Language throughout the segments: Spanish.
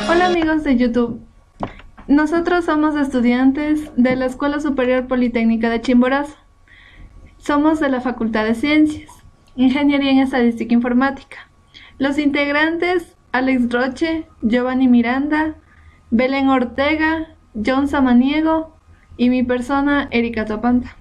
Hola amigos de YouTube, nosotros somos estudiantes de la Escuela Superior Politécnica de Chimborazo. Somos de la Facultad de Ciencias, Ingeniería en Estadística e Informática. Los integrantes: Alex Roche, Giovanni Miranda, Belén Ortega, John Samaniego y mi persona, Erika Topanta.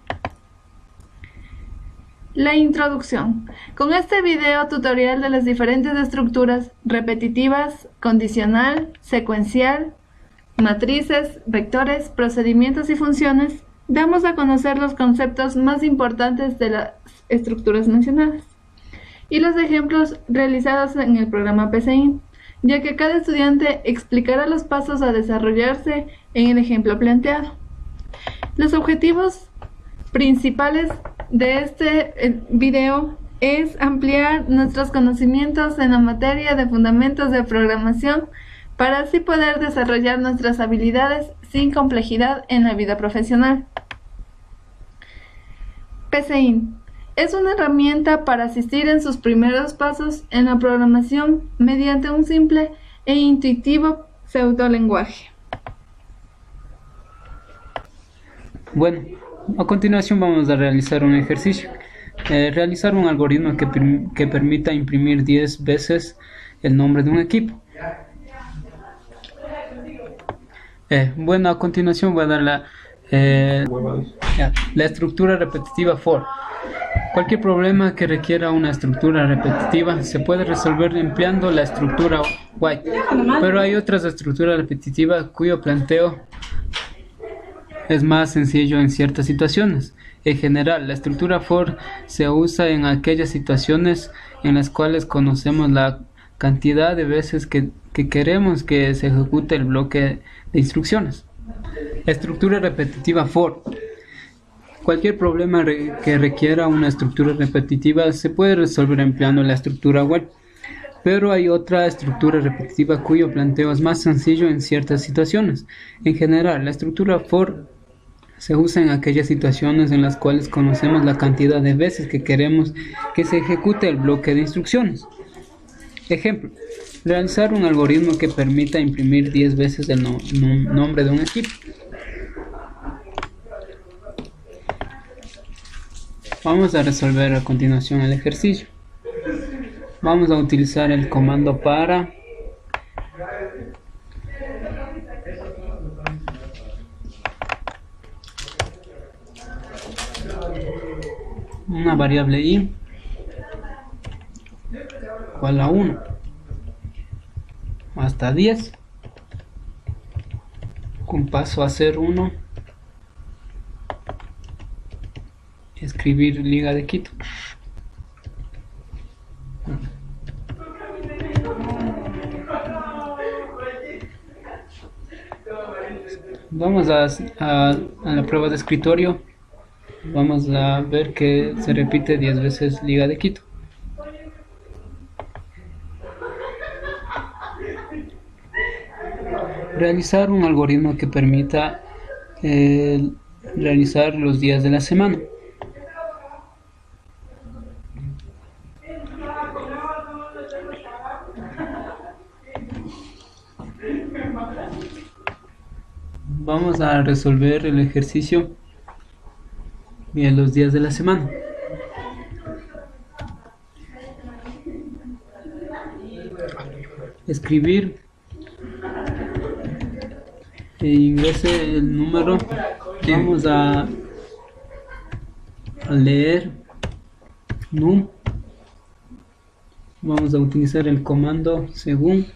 La introducción. Con este video tutorial de las diferentes estructuras repetitivas, condicional, secuencial, matrices, vectores, procedimientos y funciones, damos a conocer los conceptos más importantes de las estructuras mencionadas y los ejemplos realizados en el programa PCIN, ya que cada estudiante explicará los pasos a desarrollarse en el ejemplo planteado. Los objetivos principales de este video es ampliar nuestros conocimientos en la materia de fundamentos de programación para así poder desarrollar nuestras habilidades sin complejidad en la vida profesional. PCIN es una herramienta para asistir en sus primeros pasos en la programación mediante un simple e intuitivo pseudolenguaje. Bueno, a continuación vamos a realizar un ejercicio. Realizar un algoritmo que permita imprimir 10 veces el nombre de un equipo. Bueno, a continuación voy a dar la estructura repetitiva for. Cualquier problema que requiera una estructura repetitiva se puede resolver empleando la estructura while, pero hay otras estructuras repetitivas cuyo planteo es más sencillo en ciertas situaciones. En general, la estructura for se usa en aquellas situaciones en las cuales conocemos la cantidad de veces que queremos que se ejecute el bloque de instrucciones. Estructura repetitiva for. Cualquier problema que requiera una estructura repetitiva se puede resolver empleando la estructura while, pero hay otra estructura repetitiva cuyo planteo es más sencillo en ciertas situaciones. En general, la estructura for se usa en aquellas situaciones en las cuales conocemos la cantidad de veces que queremos que se ejecute el bloque de instrucciones. Ejemplo: realizar un algoritmo que permita imprimir 10 veces el nombre de un equipo. Vamos a resolver a continuación el ejercicio. Vamos a utilizar el comando para una variable i igual a 1 hasta 10 con paso a hacer 1, escribir Liga de Quito. Vamos a la prueba de escritorio. Vamos a ver que se repite 10 veces Liga de Quito. Realizar un algoritmo que permita realizar los días de la semana. Vamos a resolver el ejercicio de los días de la semana. Escribir e ingrese el número. Vamos a leer num. Vamos a utilizar el comando según.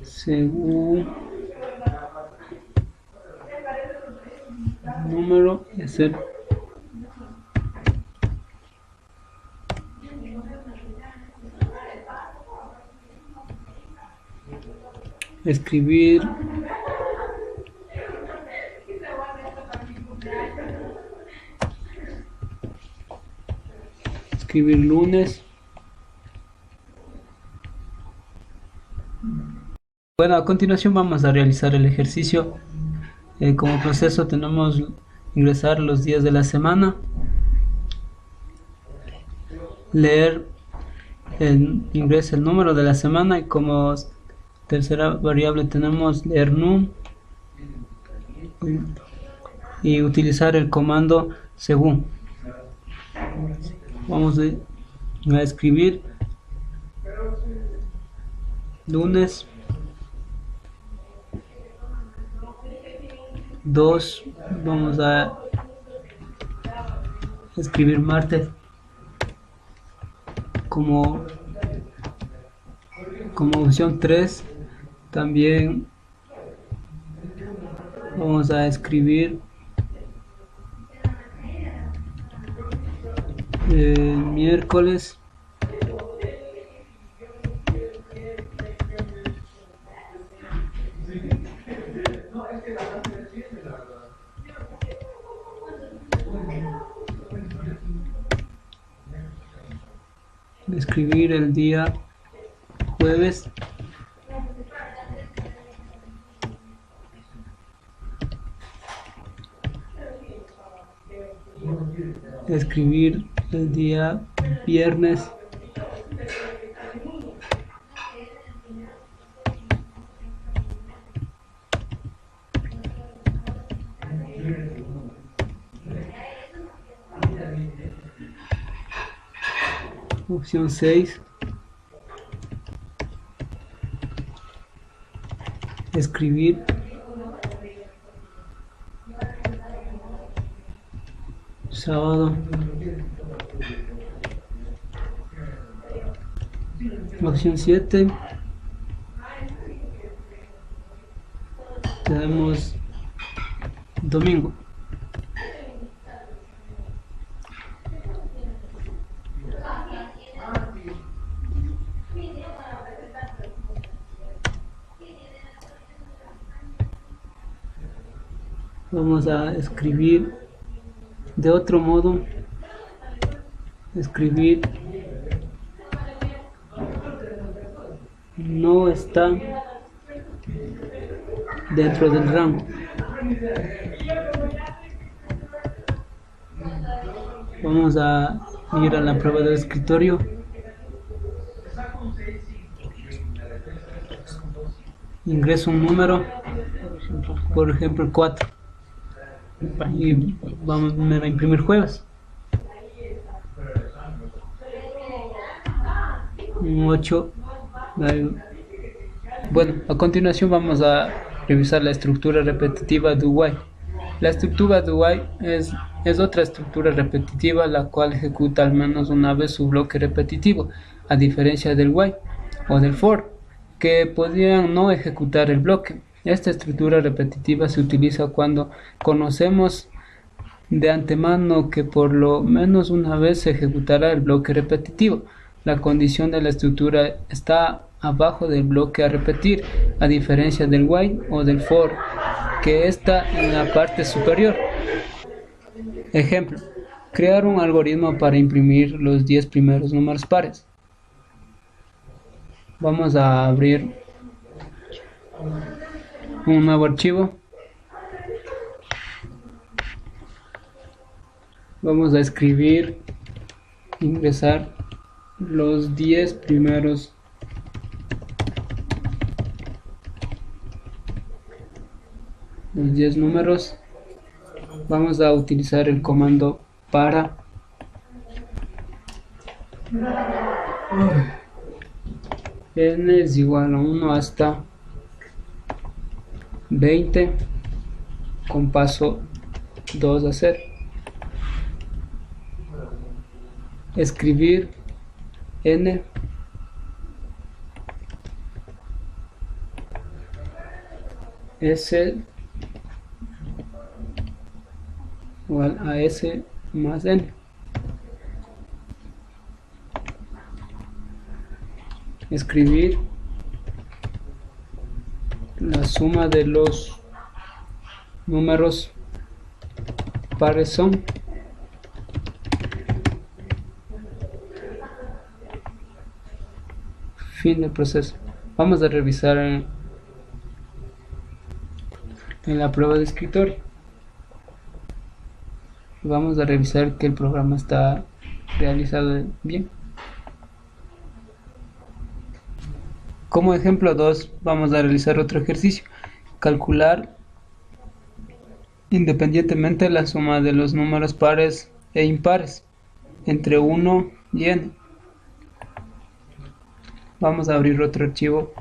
Según número y hacer escribir lunes. Bueno, a continuación vamos a realizar el ejercicio. Como proceso tenemos ingresar los días de la semana leer ingresa el número de la semana, y como tercera variable tenemos leer num y utilizar el comando según. Vamos a escribir lunes 2, vamos a escribir martes como opción 3. También vamos a escribir miércoles escribir el día jueves escribir el día viernes opción 6 escribir sábado, opción 7 tenemos domingo. Vamos a escribir de otro modo, escribir no está dentro del rango. Vamos a ir a la prueba del escritorio. Ingreso un número, por ejemplo 4, y vamos a imprimir jueves. Un 8. Bueno, a continuación vamos a revisar la estructura repetitiva do while. La estructura do while es otra estructura repetitiva la cual ejecuta al menos una vez su bloque repetitivo, a diferencia del while o del for, que podrían no ejecutar el bloque. Esta estructura repetitiva se utiliza cuando conocemos de antemano que por lo menos una vez se ejecutará el bloque repetitivo. La condición de la estructura está abajo del bloque a repetir, a diferencia del while o del for, que está en la parte superior. Ejemplo: crear un algoritmo para imprimir los 10 primeros números pares. Vamos a abrir un nuevo archivo. Vamos a escribir, ingresar los 10 primeros números. Vamos a utilizar el comando para n es igual a 1 hasta 20 con paso 2 a 0. Escribir n s igual a s más n. Escribir la suma de los números pares son fin del proceso. Vamos a revisar en la prueba de escritorio. Vamos a revisar que el programa está realizado bien. Como ejemplo 2 vamos a realizar otro ejercicio. Calcular independientemente la suma de los números pares e impares entre 1 y n. Vamos a abrir otro archivo.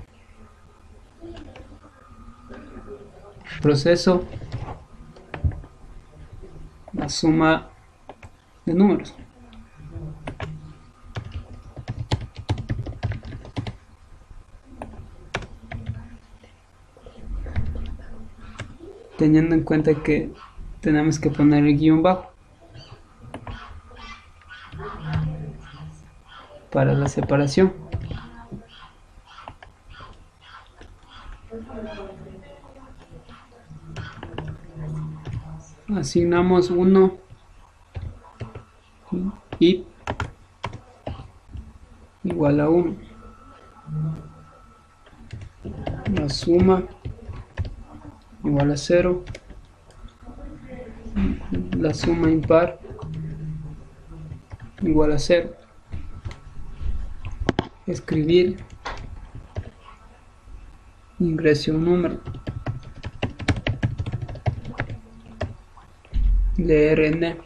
Proceso. La suma de números. Teniendo en cuenta que tenemos que poner el guión bajo para la separación. Asignamos 1 y igual a 1. La suma igual a 0. La suma impar igual a 0. Escribir. Ingrese un número. Leer n.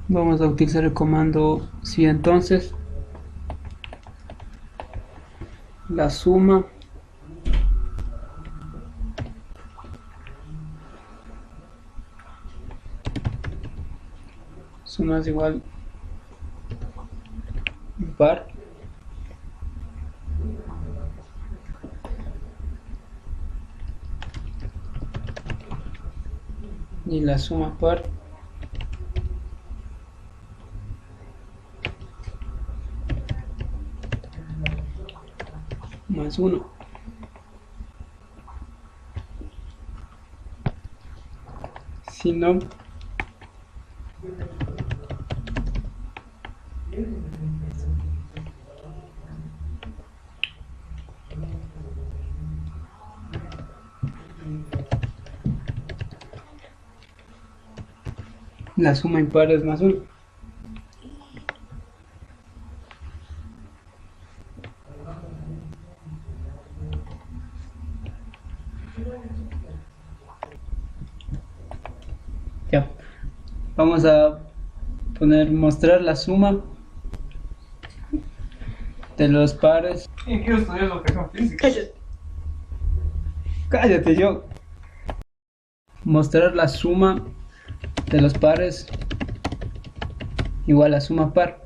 Vamos a utilizar el comando si entonces. La suma es igual par y la suma par más 1. Si no, la suma impar es más 1. Ya. Vamos a mostrar la suma de los pares. Quiero estudiar educación física. Cállate yo. Mostrar la suma de los pares igual a suma par.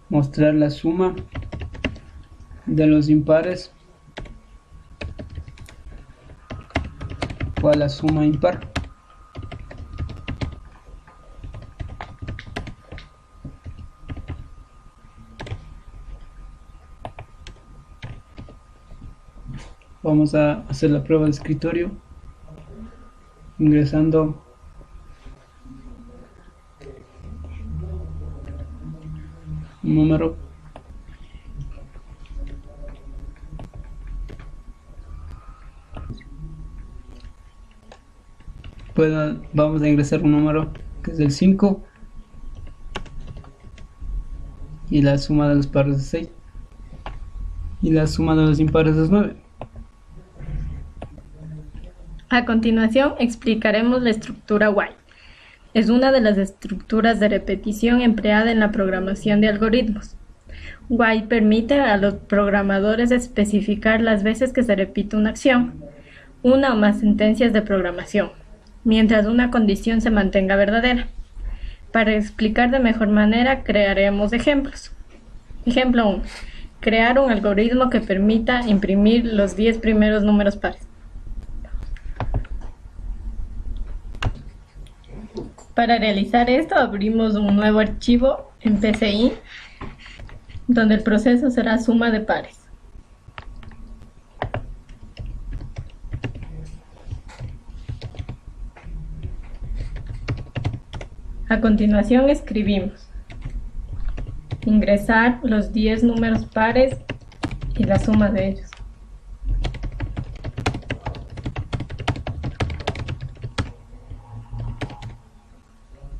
Mostrar la suma de los impares igual a suma impar. Vamos a hacer la prueba de escritorio ingresando un número. Vamos a ingresar un número que es el 5 y la suma de los pares es 6 y la suma de los impares es 9. A continuación explicaremos la estructura while. Es una de las estructuras de repetición empleada en la programación de algoritmos. While permite a los programadores especificar las veces que se repite una acción, una o más sentencias de programación, mientras una condición se mantenga verdadera. Para explicar de mejor manera, crearemos ejemplos. Ejemplo 1. Crear un algoritmo que permita imprimir los 10 primeros números pares. Para realizar esto, abrimos un nuevo archivo en PCI, donde el proceso será suma de pares. A continuación escribimos ingresar los 10 números pares y la suma de ellos.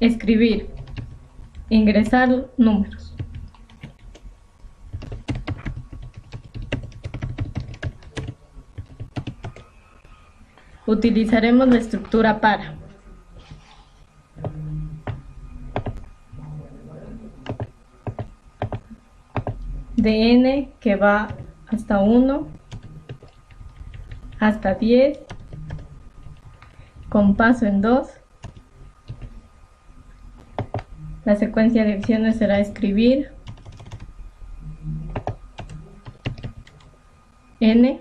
escribir, ingresar números. Utilizaremos la estructura para. De n que va hasta 1 hasta 10 con paso en 2. La secuencia de acciones será escribir n,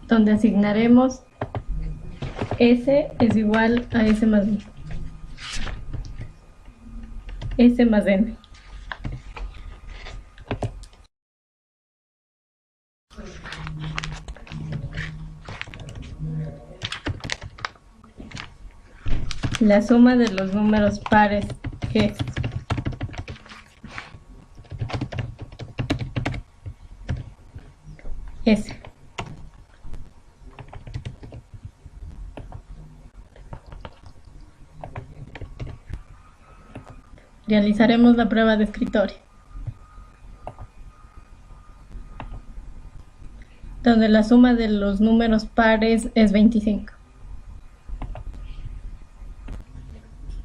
donde asignaremos s es igual a s más n. S más n. La suma de los números pares es S. Realizaremos la prueba de escritorio, donde la suma de los números pares es 25.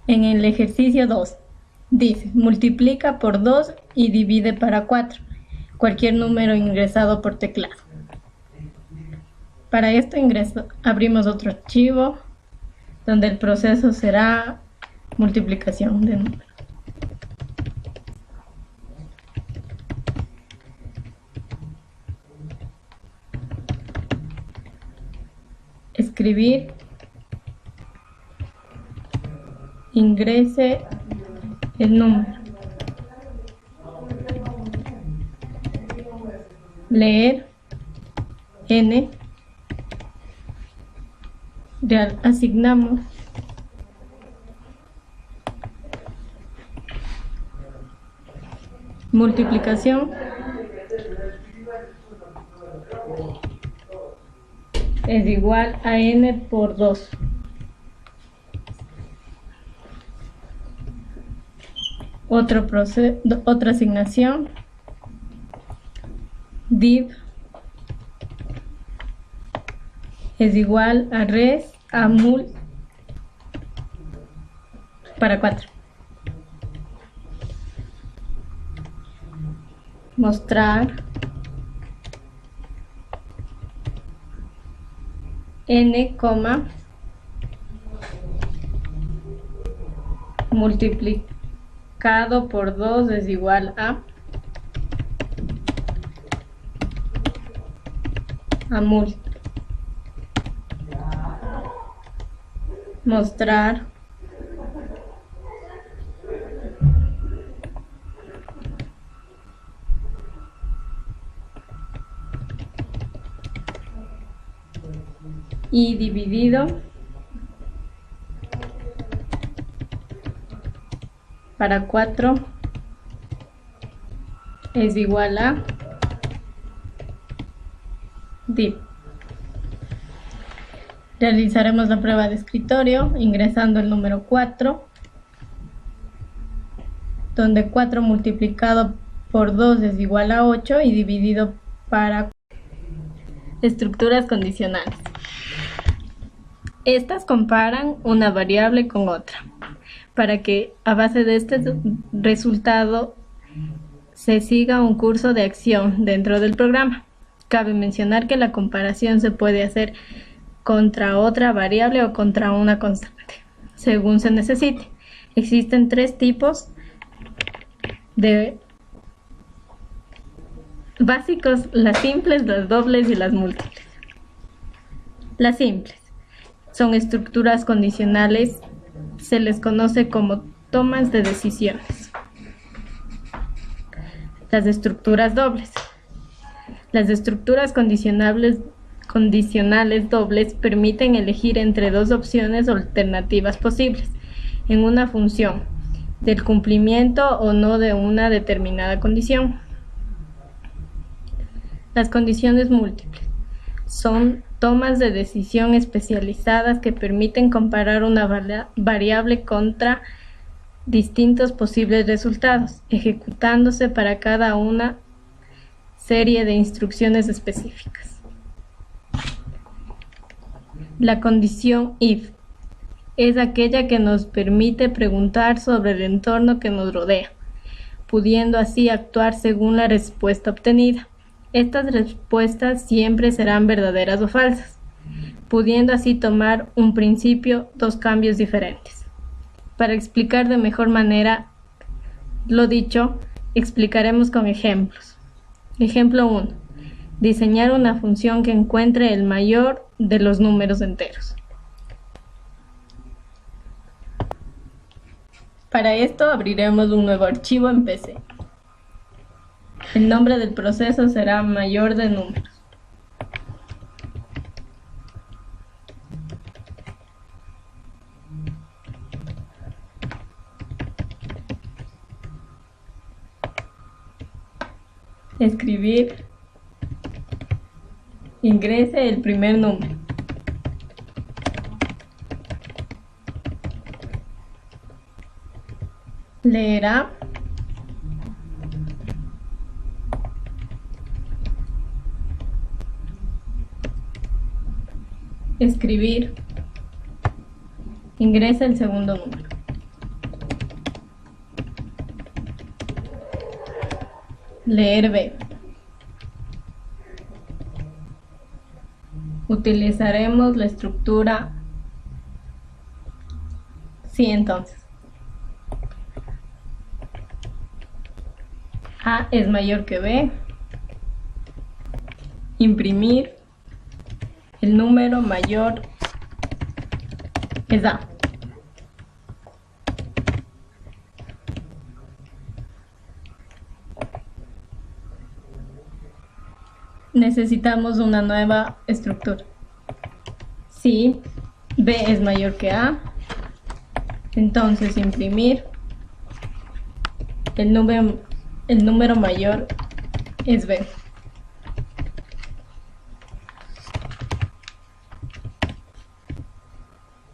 En el ejercicio 2, dice, multiplica por 2 y divide para 4, cualquier número ingresado por teclado. Para esto abrimos otro archivo, donde el proceso será multiplicación de números. Escribir, ingrese el número, leer n, asignamos multiplicación es igual a n por 2. Otra asignación, div es igual a res a mul para 4. Mostrar n, multiplicado por 2 es igual a mul. Mostrar y dividido para 4 es igual a div. Realizaremos la prueba de escritorio ingresando el número 4, donde 4 multiplicado por 2 es igual a 8 y dividido para estructuras condicionales. Estas comparan una variable con otra, para que a base de este resultado se siga un curso de acción dentro del programa. Cabe mencionar que la comparación se puede hacer contra otra variable o contra una constante, según se necesite. Existen 3 tipos de básicos: las simples, las dobles y las múltiples. Las simples son estructuras condicionales, se les conoce como tomas de decisiones. Las estructuras dobles. Las estructuras condicionales dobles permiten elegir entre 2 opciones o alternativas posibles en una función, del cumplimiento o no de una determinada condición. Las condiciones múltiples son tomas de decisión especializadas que permiten comparar una variable contra distintos posibles resultados, ejecutándose para cada una serie de instrucciones específicas. La condición if es aquella que nos permite preguntar sobre el entorno que nos rodea, pudiendo así actuar según la respuesta obtenida. Estas respuestas siempre serán verdaderas o falsas, pudiendo así tomar un principio, dos cambios diferentes. Para explicar de mejor manera lo dicho, explicaremos con ejemplos. Ejemplo 1. Diseñar una función que encuentre el mayor de los números enteros. Para esto abriremos un nuevo archivo en PC. El nombre del proceso será mayor de números. Escribir. Ingrese el primer número. Leerá. Escribir. Ingresa el segundo número. Leer B. Utilizaremos la estructura sí entonces. A es mayor que B. Imprimir. El número mayor es A. Necesitamos una nueva estructura. Si B es mayor que A, entonces imprimir el número mayor es B.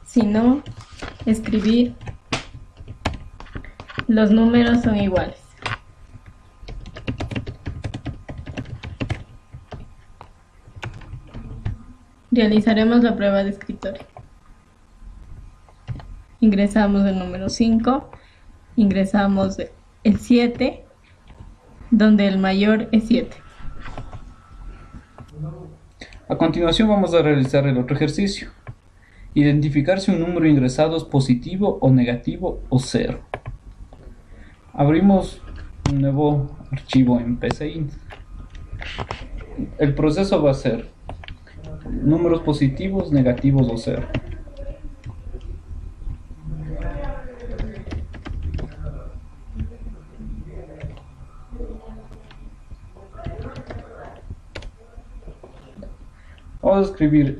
Si no, escribir los números son iguales. Realizaremos la prueba de escritorio. Ingresamos el número 5, ingresamos el 7, donde el mayor es 7. A continuación vamos a realizar el otro ejercicio. Identificar si un número ingresado es positivo o negativo o cero. Abrimos un nuevo archivo en PCInt. El proceso va a ser números positivos, negativos o cero.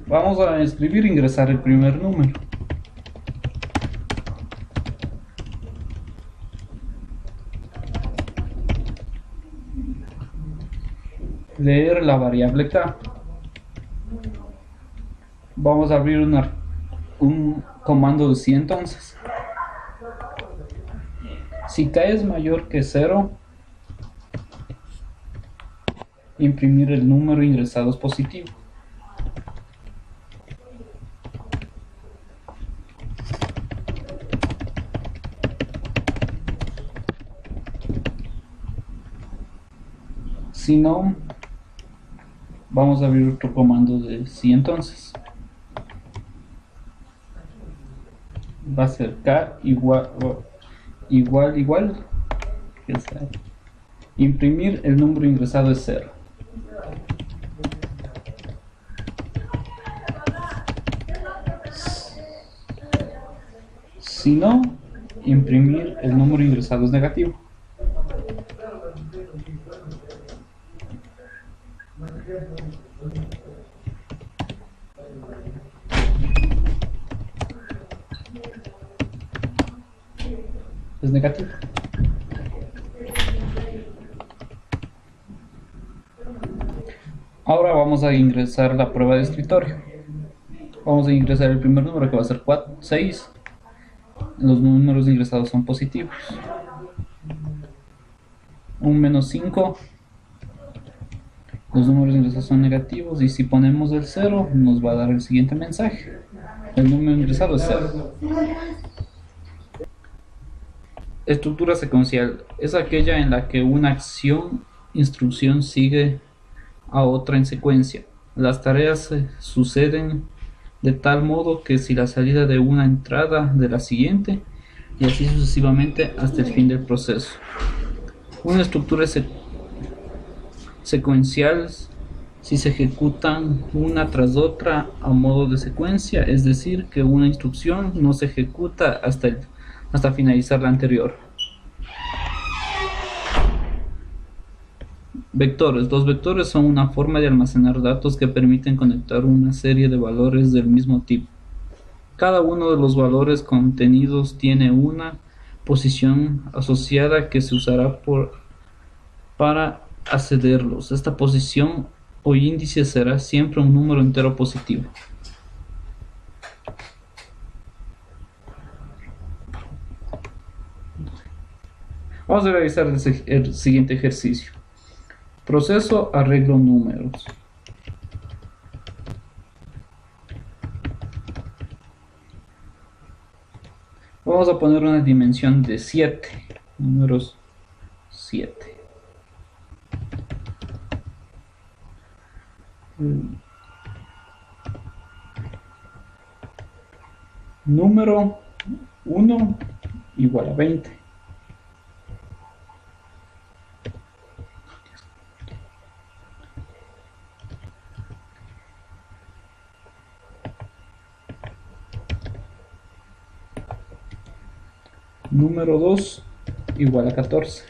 Vamos a escribir e ingresar el primer número. Leer la variable k. Vamos a abrir un comando de si entonces. Si k es mayor que 0, imprimir el número ingresado es positivo. Si no, vamos a abrir otro comando de si entonces. Va a ser k igual. Imprimir el número ingresado es 0. Si no, imprimir el número ingresado es negativo. Es negativo. Ahora vamos a ingresar la prueba de escritorio. Vamos a ingresar el primer número, que va a ser 6. Los números ingresados son positivos. Un menos 5. Los números ingresados son negativos. Y si ponemos el 0, nos va a dar el siguiente mensaje. El número ingresado es 0. Estructura secuencial es aquella en la que una instrucción sigue a otra en secuencia. Las tareas se suceden de tal modo que si la salida de una entrada de la siguiente, y así sucesivamente hasta el fin del proceso. Una estructura secuencial si se ejecutan una tras otra a modo de secuencia, es decir, que una instrucción no se ejecuta hasta finalizar la anterior. Vectores. Los vectores son una forma de almacenar datos que permiten conectar una serie de valores del mismo tipo. Cada uno de los valores contenidos tiene una posición asociada que se usará para accederlos. Esta posición o índice será siempre un número entero positivo. Vamos a realizar el siguiente ejercicio. Proceso, arreglo números. Vamos a poner una dimensión de 7. Números 7. Número 1 igual a 20. Número 2 igual a 14.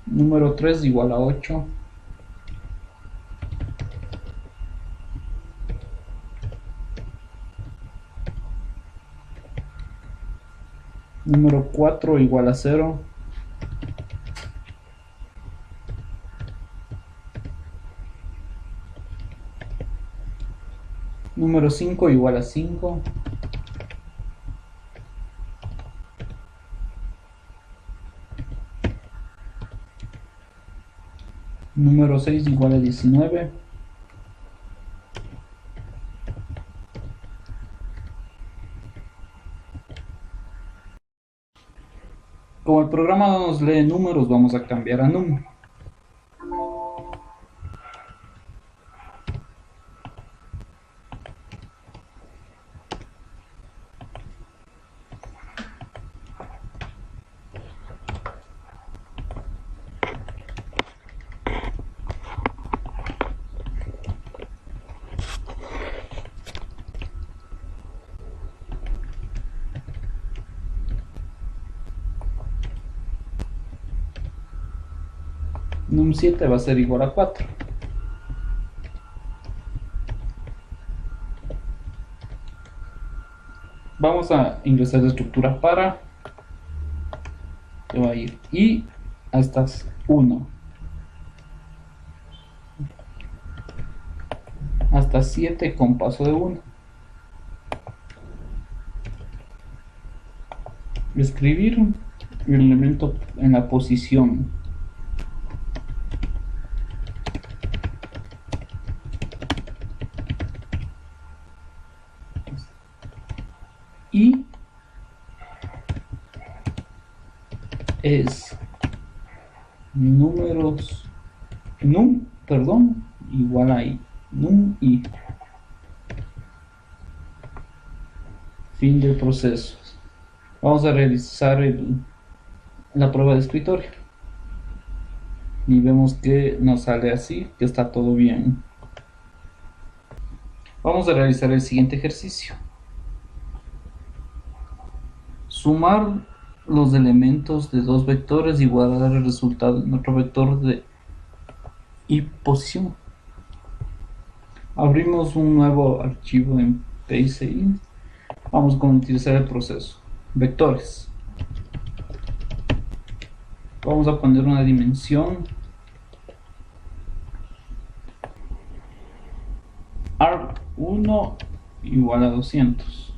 Número 3 igual a 8. Número 4 igual a 0. Número 5 igual a 5. Número 6 igual a 19. Como el programa no nos lee números, vamos a cambiar a número. Num 7 va a ser igual a 4. Vamos a ingresar la estructura para, que va a ir y hasta 1 hasta 7 con paso de 1. Escribir el elemento en la posición y es números igual a num y fin del proceso. Vamos a realizar la prueba de escritorio y vemos que nos sale así, que está todo bien. Vamos a realizar el siguiente ejercicio. Sumar los elementos de dos vectores igual a dar el resultado en otro vector y posición. Abrimos un nuevo archivo en PCI. Vamos a utilizar el proceso. Vectores. Vamos a poner una dimensión arg1 igual a 200.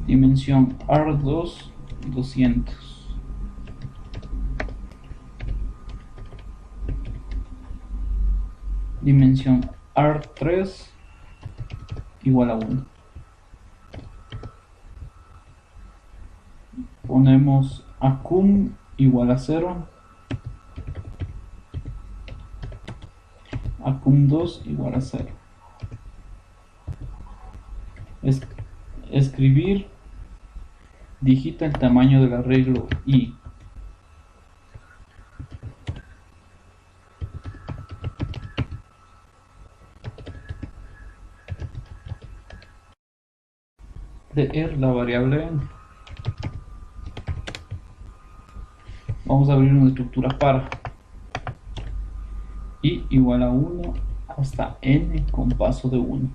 Dimensión arg2 200. Dimensión arg3 igual a 1. Ponemos acum igual a 0. Acum2 igual a 0. Escribir. Digita el tamaño del arreglo I. Leer la variable n. Vamos a abrir una estructura para I igual a 1 hasta n con paso de 1.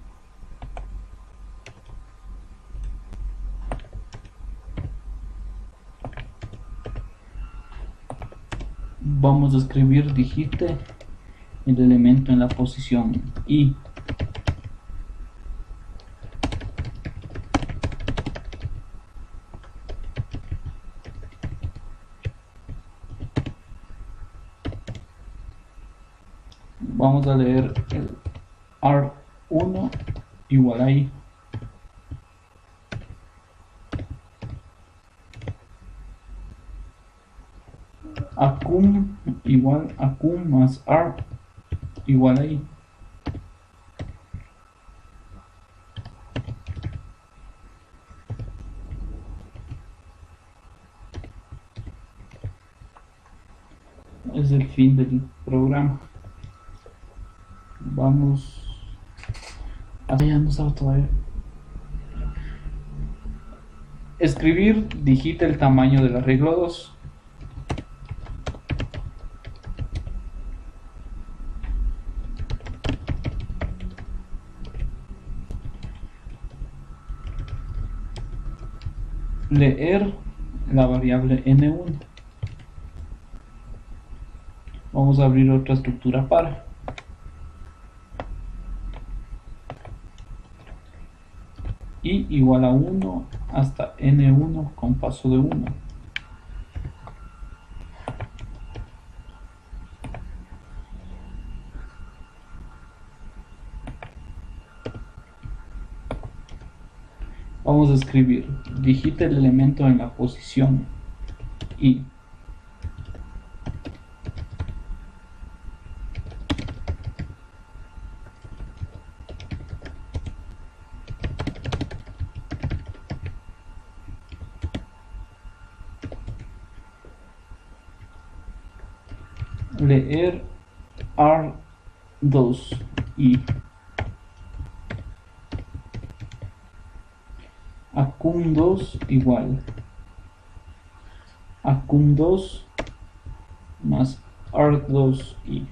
Vamos a escribir digite el elemento en la posición I. Vamos a leer el arg1 igual a I. Acum igual acum más arg igual a I. Es el fin del programa. Vamos a... ya no estaba todavía. Escribir, digita el tamaño del arreglo 2. Leer la variable n1. Vamos a abrir otra estructura para I igual a 1 hasta n1 con paso de 1. Vamos a escribir, digita el elemento en la posición I. Leer arg2 I. Acum2 igual acum2 más arg2 I.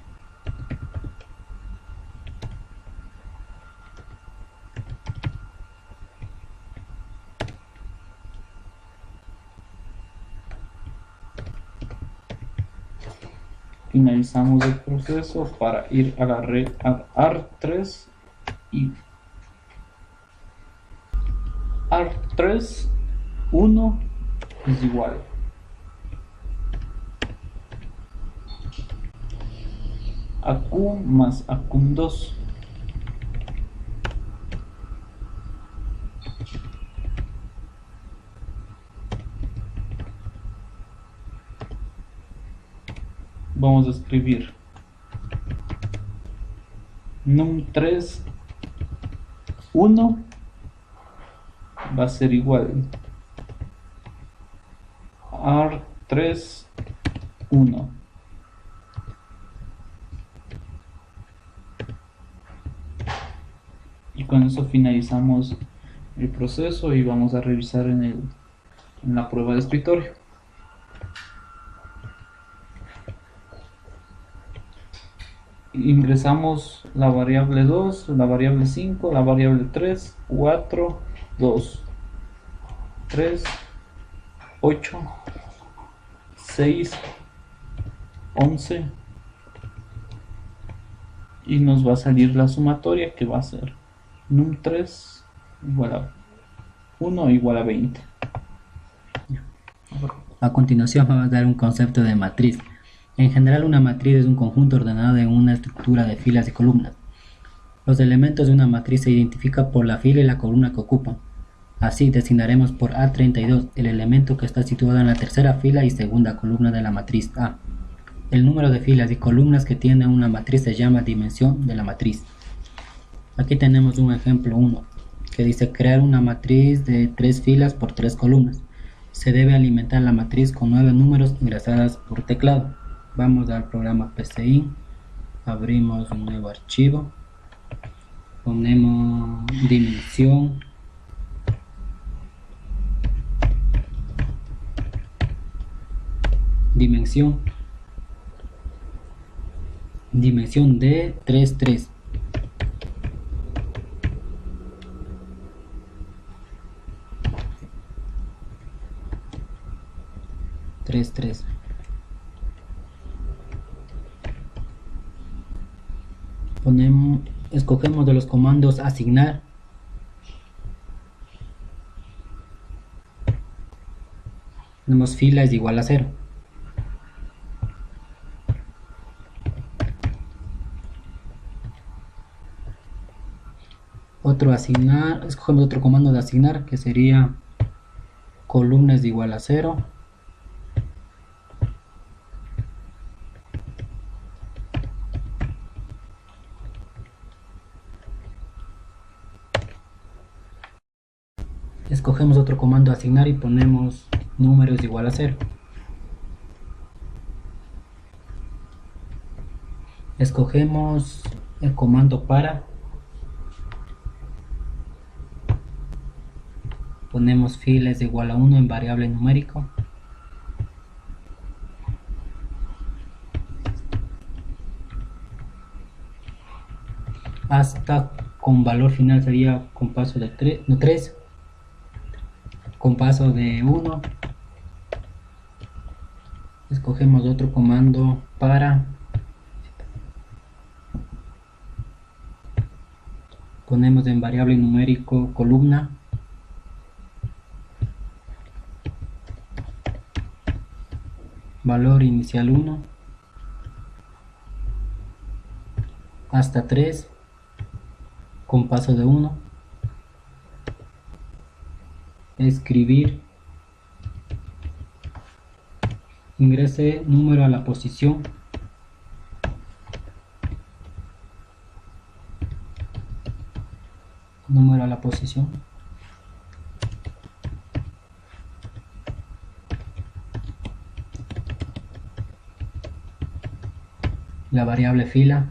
Finalizamos el proceso para ir a la red arg3 y arg3 1 es igual acum más acum2. Vamos a escribir num3 1 va a ser igual arg3 1. Y con eso finalizamos el proceso y vamos a revisar en la prueba de escritorio. Ingresamos la variable 2, la variable 5, la variable 3, 4, 2, 3, 3, 8, 6, 11 y nos va a salir la sumatoria que va a ser num3 igual a 1 igual a 20. A continuación vamos a dar un concepto de matriz. En general, una matriz es un conjunto ordenado en una estructura de filas y columnas. Los elementos de una matriz se identifican por la fila y la columna que ocupan. Así designaremos por A32 el elemento que está situado en la tercera fila y segunda columna de la matriz A. El número de filas y columnas que tiene una matriz se llama dimensión de la matriz. Aquí tenemos un ejemplo 1 que dice crear una matriz de 3 filas por 3 columnas. Se debe alimentar la matriz con 9 números ingresadas por teclado. Vamos al programa PCI, abrimos un nuevo archivo, ponemos dimensión, dimensión de 3, 3. Escogemos de los comandos asignar, tenemos fila es igual a 0. Escogemos otro comando de asignar que sería columna es igual a 0. Escogemos otro comando asignar y ponemos números igual a 0. Escogemos el comando para, ponemos fila es igual a 1 en variable numérico. Hasta con valor final sería con paso de 3, con paso de 1. Escogemos otro comando para, ponemos en variable numérico columna, valor inicial 1 hasta 3 con paso de 1, escribir, ingrese número a la posición, la variable fila,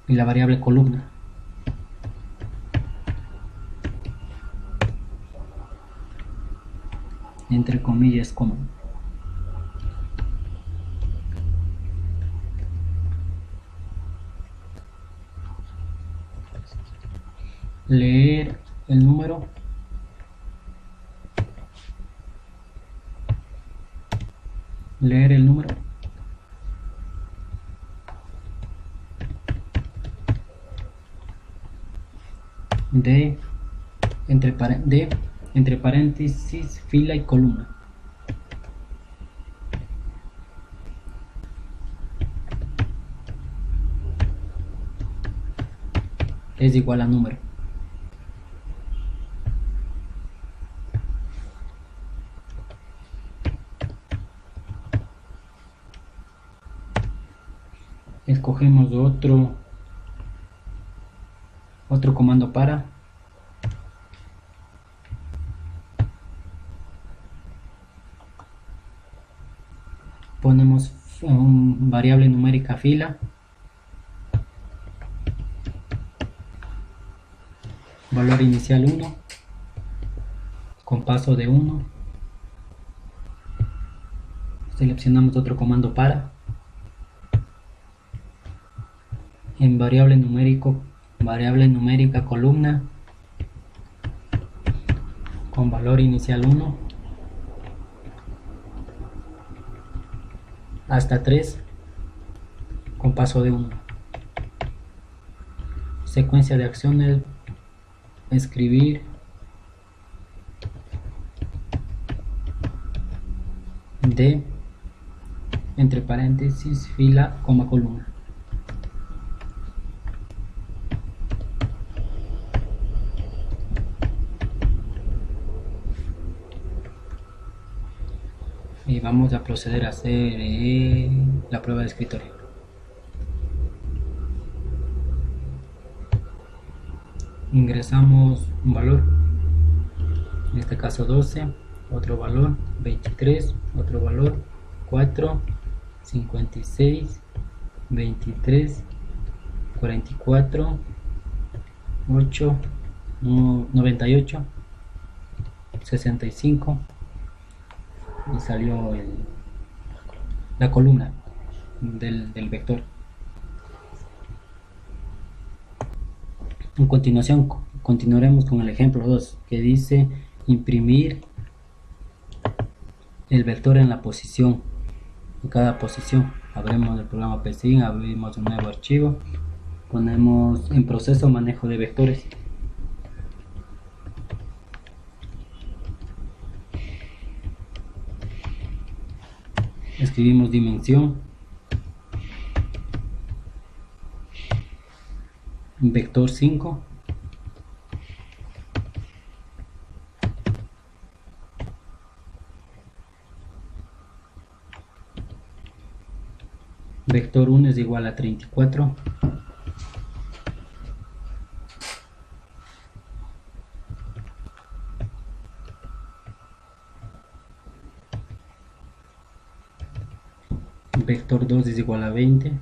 y la variable columna. Entre comillas, coma. Leer el número. Leer el número. De entre paréntesis fila y columna. Es igual a número. Escogemos otro comando para, ponemos variable numérica fila, valor inicial 1 con paso de 1, Seleccionamos otro comando para. En variable numérica columna con valor inicial 1 hasta 3 con paso de 1. Secuencia de acciones: escribir, de, entre paréntesis, fila, coma, columna. Y vamos a proceder a hacer la prueba de escritorio. Ingresamos un valor, en este caso 12, otro valor 23, otro valor 4, 56, 23, 44, 8, 98, 65, y salió la columna del vector. En continuación continuaremos con el ejemplo 2, que dice imprimir el vector en la posición, en cada posición. Abrimos el programa PCIN, abrimos un nuevo archivo, ponemos en proceso manejo de vectores. Escribimos dimensión, vector 5, vector 1 es igual a 34, vector 2 es igual a 20,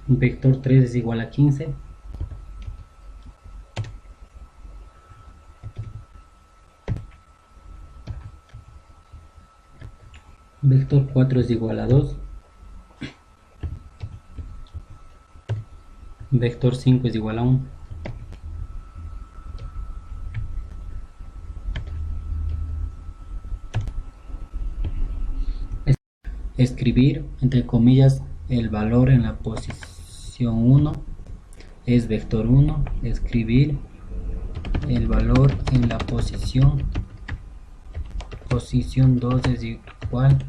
vector 3 es igual a 15, vector 4 es igual a 2, vector 5 es igual a 1. Escribir, entre comillas, el valor en la posición 1 es vector 1. Escribir el valor en la posición 2 es igual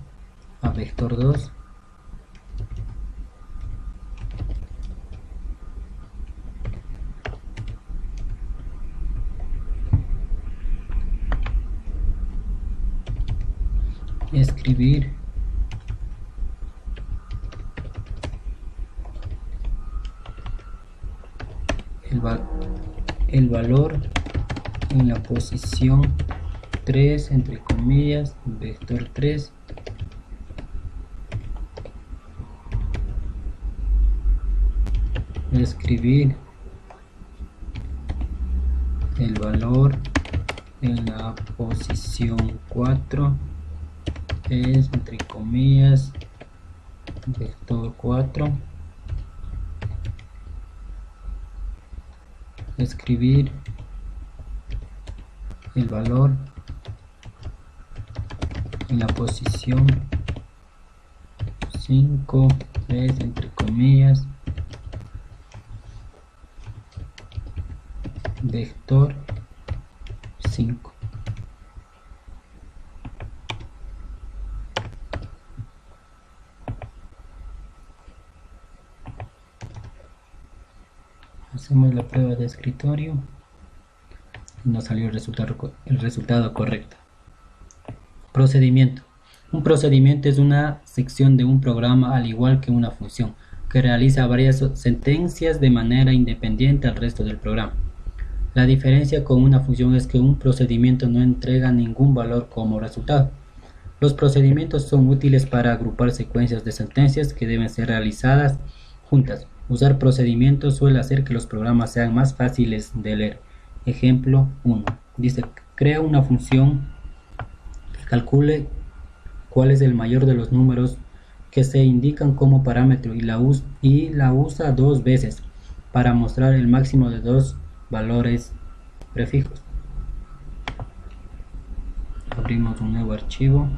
a vector 2. Escribir el valor en la posición 3, entre comillas, vector 3. Escribir el valor en la posición 4 es, entre comillas, vector 4. Escribir el valor en la posición 5 es, entre comillas, vector 5. Hacemos la prueba de escritorio y nos salió el resultado correcto. Procedimiento. Un procedimiento es una sección de un programa, al igual que una función, que realiza varias sentencias de manera independiente al resto del programa. La diferencia con una función es que un procedimiento no entrega ningún valor como resultado. Los procedimientos son útiles para agrupar secuencias de sentencias que deben ser realizadas juntas. Usar procedimientos suele hacer que los programas sean más fáciles de leer. Ejemplo 1. Dice, crea una función que calcule cuál es el mayor de los números que se indican como parámetro y la usa 2 veces para mostrar el máximo de 2 valores prefijos. Abrimos un nuevo archivo.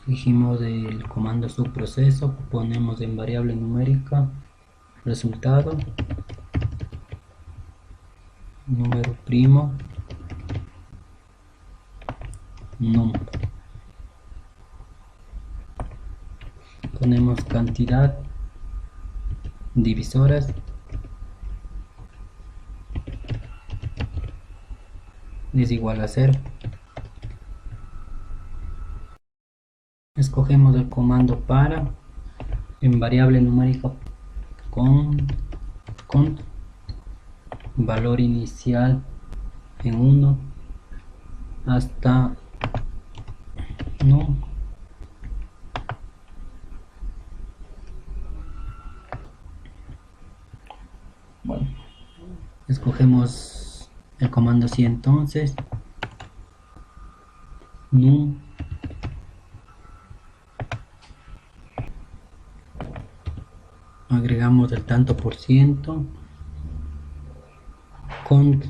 Dijimos el comando subproceso, ponemos en variable numérica resultado, número primo, num. Ponemos cantidad, divisoras, es igual a 0. Escogemos el comando para en variable numérica con valor inicial en 1 hasta no. Bueno, escogemos el comando sí, entonces num agregamos el tanto por ciento, cont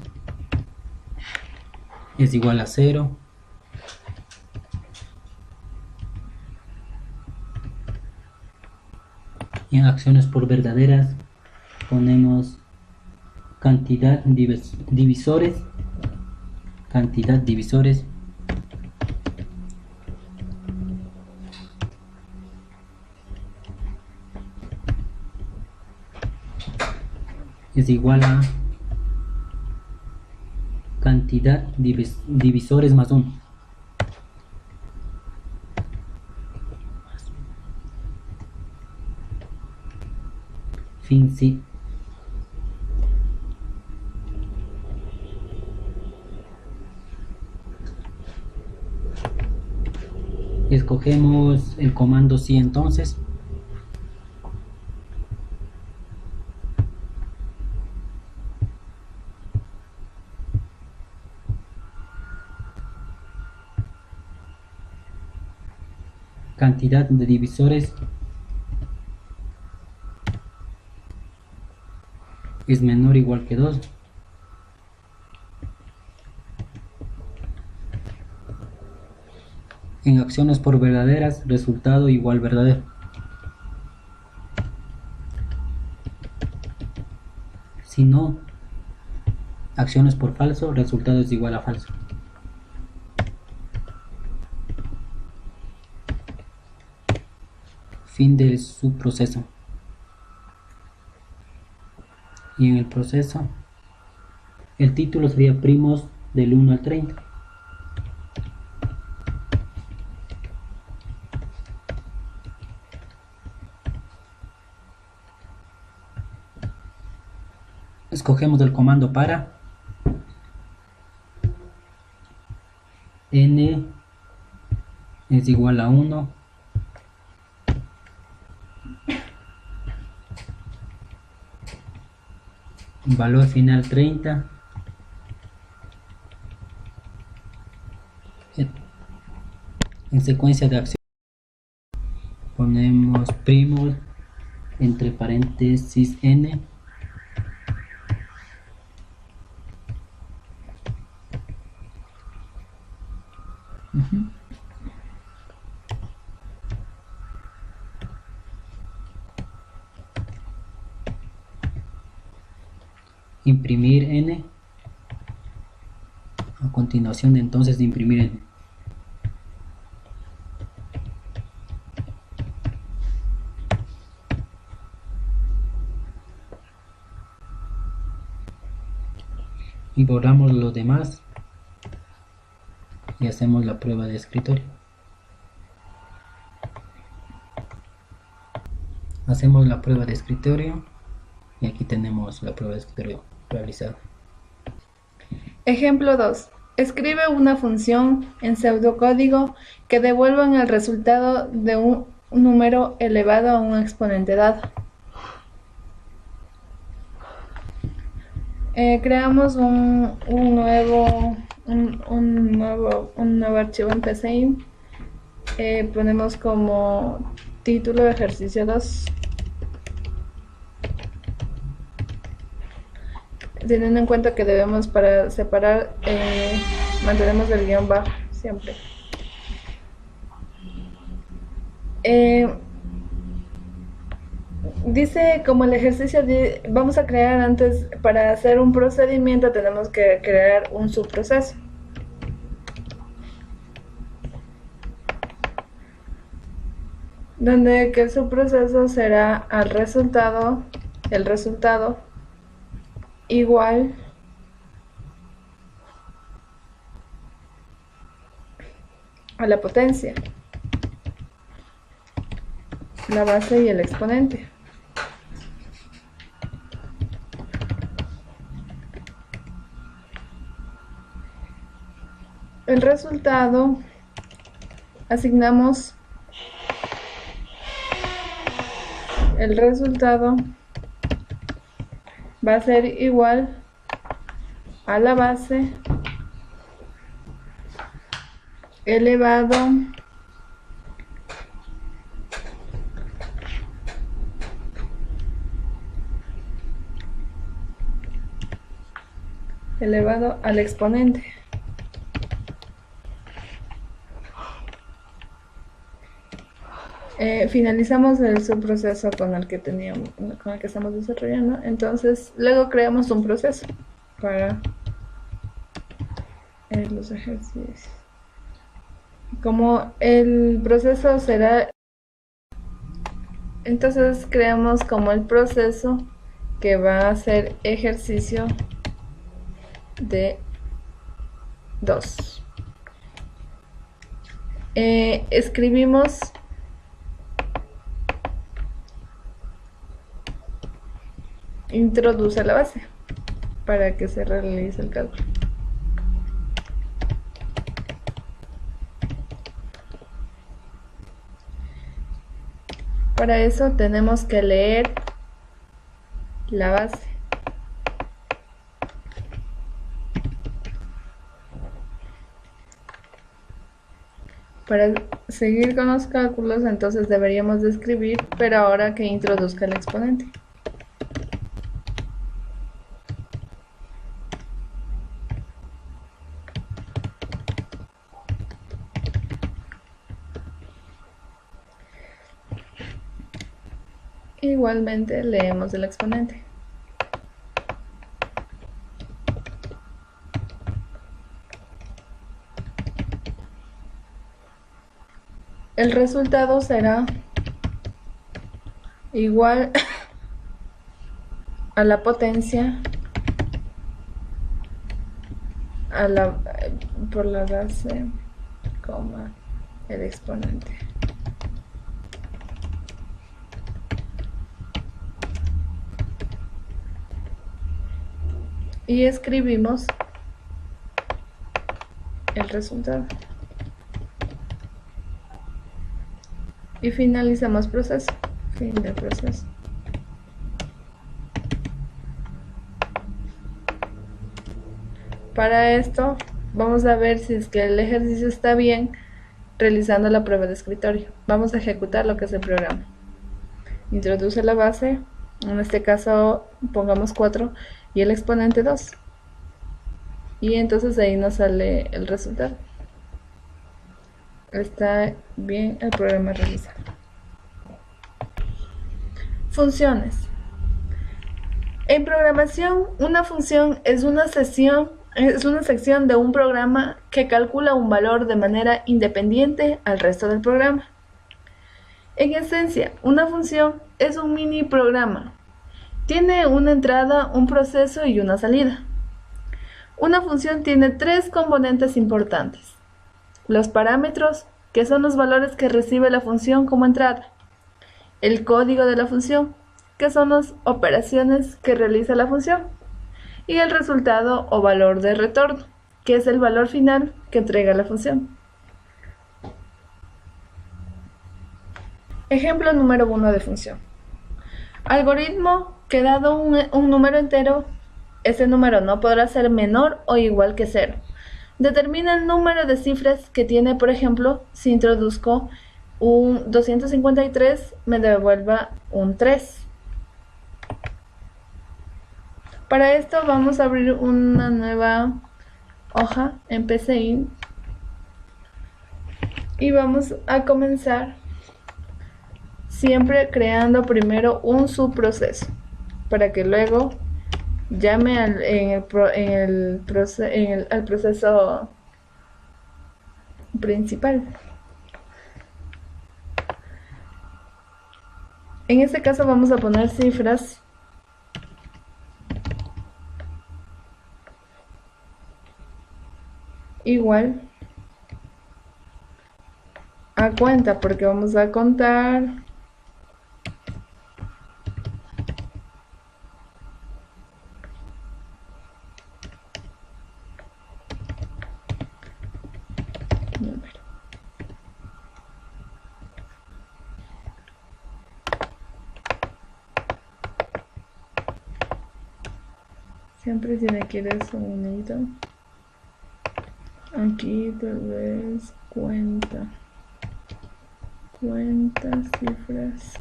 es igual a 0, y en acciones por verdaderas ponemos cantidad divisores es igual a cantidad divisores más 1. Fin sí. Escogemos el comando sí, entonces cantidad de divisores es menor o igual que 2. En acciones por verdaderas, resultado igual verdadero. Si no, acciones por falso, resultado es igual a falso. Fin de su proceso. Y en el proceso, el título sería primos del 1 al 30. Escogemos el comando para n es igual a 1, valor final 30, en secuencia de acción ponemos primos entre paréntesis n imprimir n, a continuación de entonces de imprimir n. Y borramos los demás y hacemos la prueba de escritorio. Hacemos la prueba de escritorio y aquí tenemos la prueba de escritorio realizada. Ejemplo 2. Escribe una función en pseudocódigo que devuelva el resultado de un número elevado a un exponente dado. Creamos un nuevo archivo en PCIN. Ponemos como título ejercicio 2. Teniendo en cuenta que debemos, para separar, mantenemos el guión bajo siempre. Dice como el ejercicio vamos a crear antes, para hacer un procedimiento tenemos que crear un subproceso. Donde que el subproceso será el resultado igual a la potencia, la base y el exponente. El resultado asignamos el resultado va a ser igual a la base elevado al exponente. Finalizamos el subproceso con el que estamos desarrollando. Entonces luego creamos un proceso para los ejercicios. Como el proceso será, entonces creamos como el proceso que va a ser ejercicio de 2. Escribimos introduce la base para que se realice el cálculo. Para eso tenemos que leer la base. Para seguir con los cálculos, entonces deberíamos de escribir, pero ahora que introduzca el exponente. Igualmente leemos el exponente. El resultado será igual a la potencia por la base, coma, el exponente. Y escribimos el resultado. Y finalizamos proceso. Fin del proceso. Para esto vamos a ver si es que el ejercicio está bien realizando la prueba de escritorio. Vamos a ejecutar lo que es el programa. Introduce la base, en este caso pongamos 4 y el exponente 2. Y entonces ahí nos sale el resultado. Está bien el programa realizado. Funciones. En programación, una función es una sección de un programa que calcula un valor de manera independiente al resto del programa. En esencia, una función es un mini programa. Tiene una entrada, un proceso y una salida. Una función tiene 3 componentes importantes. Los parámetros, que son los valores que recibe la función como entrada. El código de la función, que son las operaciones que realiza la función. Y el resultado o valor de retorno, que es el valor final que entrega la función. Ejemplo número 1 de función. Algoritmo que dado un número entero, ese número no podrá ser menor o igual que 0. Determina el número de cifras que tiene, por ejemplo, si introduzco un 253, me devuelva un 3. Para esto vamos a abrir una nueva hoja en PCInt y vamos a comenzar siempre creando primero un subproceso para que luego llame al proceso principal. En este caso vamos a poner cifras igual a cuenta, porque vamos a contar número. Siempre tiene que ir eso unido. Aquí tal vez cuenta, cifras.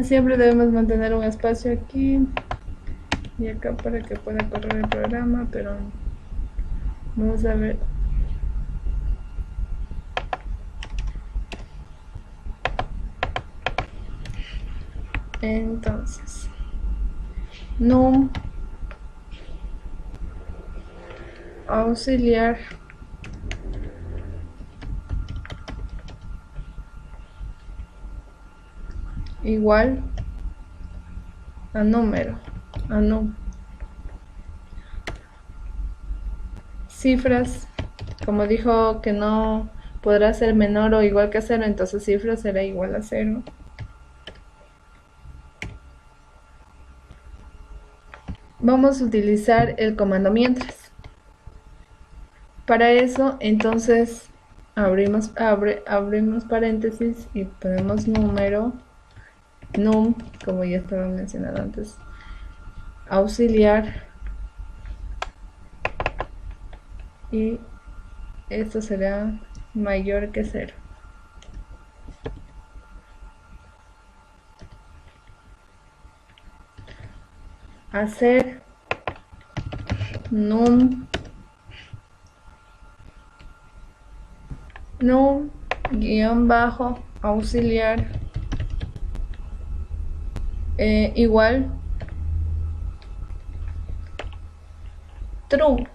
Siempre debemos mantener un espacio aquí y acá para que pueda correr el programa, pero vamos a ver. Entonces, num auxiliar igual a número, a num. Cifras, como dijo que no podrá ser menor o igual que a 0, entonces cifras será igual a 0. Vamos a utilizar el comando mientras. Para eso, entonces, abrimos paréntesis y ponemos número, num, como ya estaba mencionado antes, auxiliar, y esto será mayor que 0. Hacer num guión bajo auxiliar igual trunc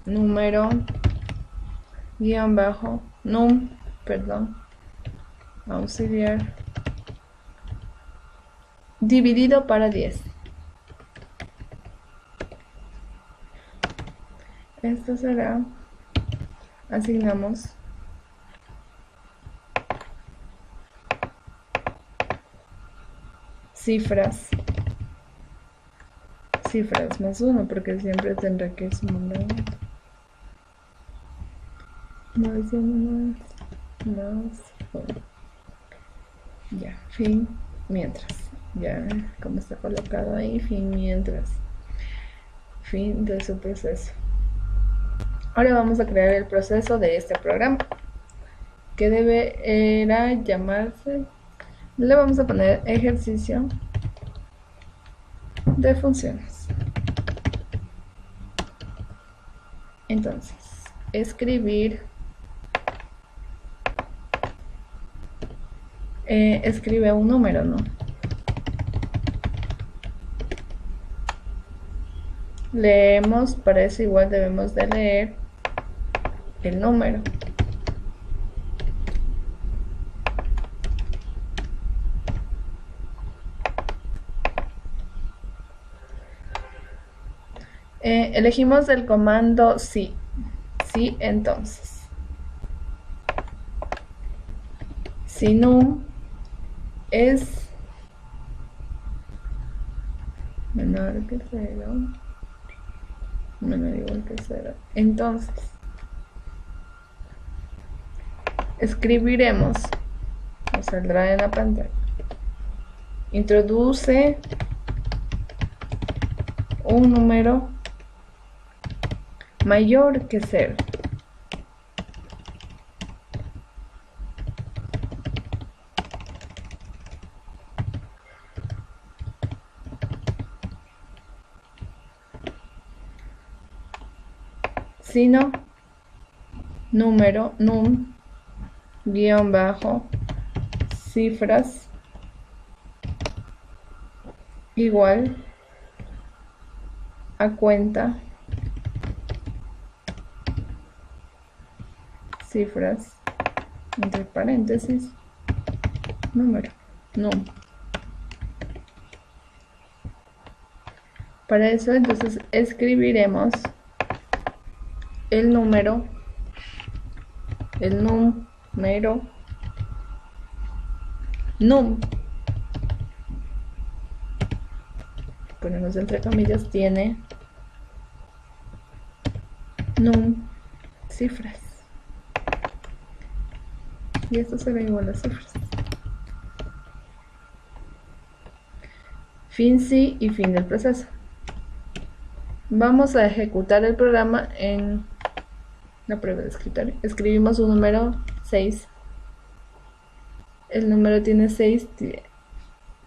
número guión bajo auxiliar dividido para 10. Esto será, asignamos cifras más 1, porque siempre tendrá que sumar más 1 más 1. Ya, fin, mientras. Ya, como está colocado ahí, fin, mientras. Fin de su proceso. Ahora vamos a crear el proceso de este programa, que deberá llamarse, le vamos a poner ejercicio de funciones. Entonces, escribe un número, ¿no? Leemos, para eso igual debemos de leer el número. Elegimos el comando sí. Sí, entonces. Si num es menor que 0, menor o igual que 0. Entonces, escribiremos, nos saldrá en la pantalla, introduce un número mayor que 0. Sino número num guión bajo cifras igual a cuenta cifras entre paréntesis número num. Para eso entonces escribiremos el número num, ponemos entre comillas, tiene num cifras, y esto será igual a cifras. Fin sí y fin del proceso. Vamos a ejecutar el programa en la prueba de escritorio. Escribimos un número 6. El número tiene 6,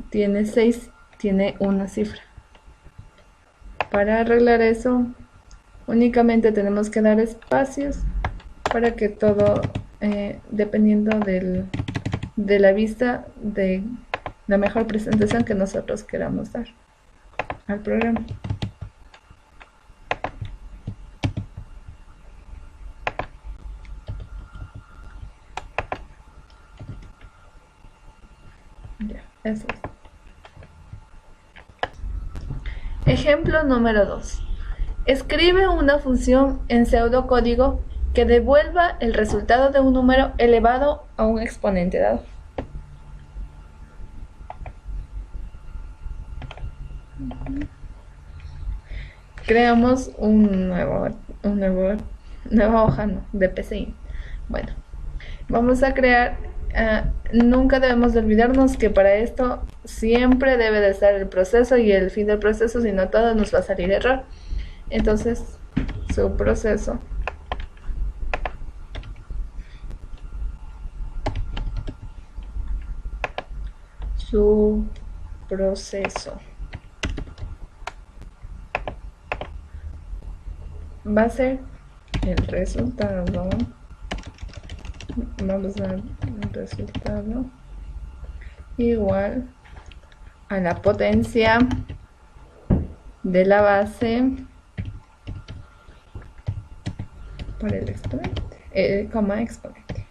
tiene una cifra. Para arreglar eso, únicamente tenemos que dar espacios para que todo, dependiendo de la vista, de la mejor presentación que nosotros queramos dar al programa. Ya, eso es. Ejemplo número 2. Escribe una función en pseudocódigo que devuelva el resultado de un número elevado a un exponente dado. Creamos nueva hoja de PCI. Bueno, vamos a crear. Nunca debemos de olvidarnos que para esto siempre debe de estar el proceso y el fin del proceso, si no todo nos va a salir error. Entonces, su proceso va a ser el resultado. Vamos a dar el resultado igual a la potencia de la base por el exponente, coma exponente.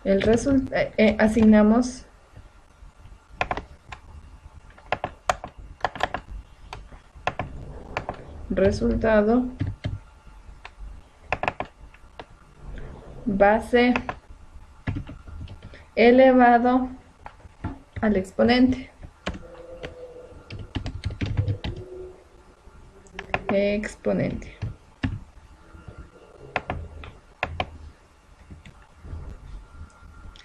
El asignamos resultado base elevado al exponente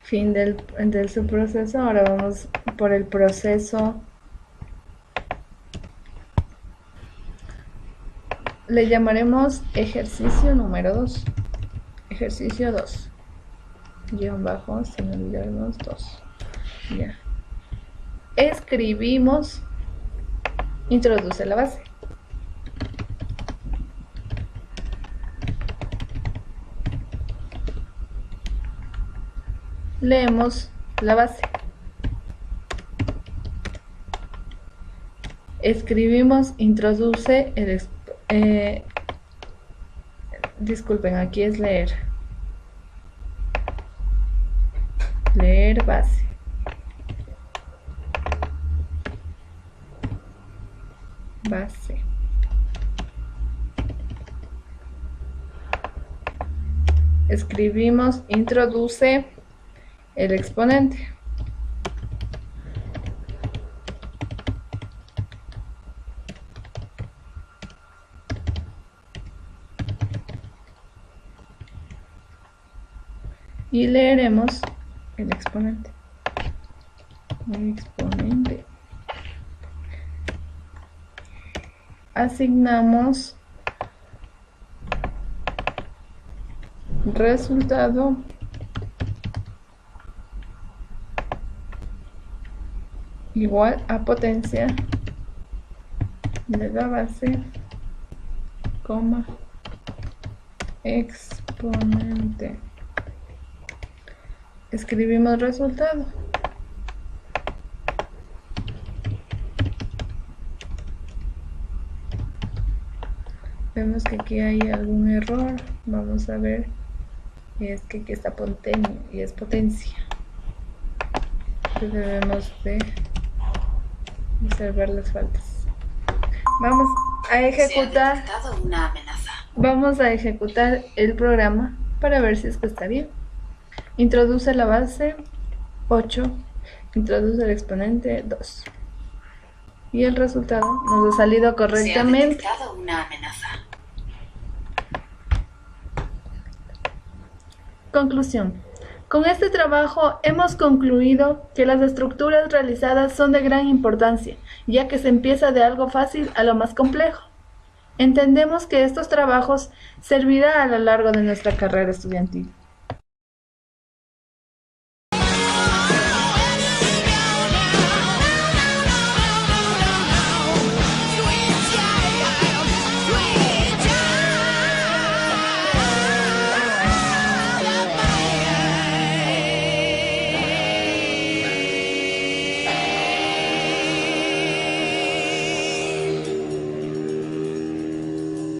fin del subproceso. Ahora vamos por el proceso. Le llamaremos ejercicio número 2. Ejercicio 2. Guión bajo, sin olvidarnos 2. Ya. Escribimos. Introduce la base. Leemos la base. Escribimos, introduce el disculpen, aquí es leer base. Escribimos, introduce el exponente. y leeremos el exponente. El exponente. Asignamos resultado igual a potencia de la base, coma, exponente. Escribimos resultado. Vemos que aquí hay algún error. Vamos a ver. Es que aquí está potencia y es potencia. Entonces debemos de observar las faltas. Vamos a ejecutar. Se ha detectado una amenaza. Vamos a ejecutar el programa para ver si es que está bien. Introduce la base 8, introduce el exponente 2. Y el resultado nos ha salido correctamente. Se ha detectado una amenaza. Conclusión. Con este trabajo hemos concluido que las estructuras realizadas son de gran importancia, ya que se empieza de algo fácil a lo más complejo. Entendemos que estos trabajos servirán a lo largo de nuestra carrera estudiantil.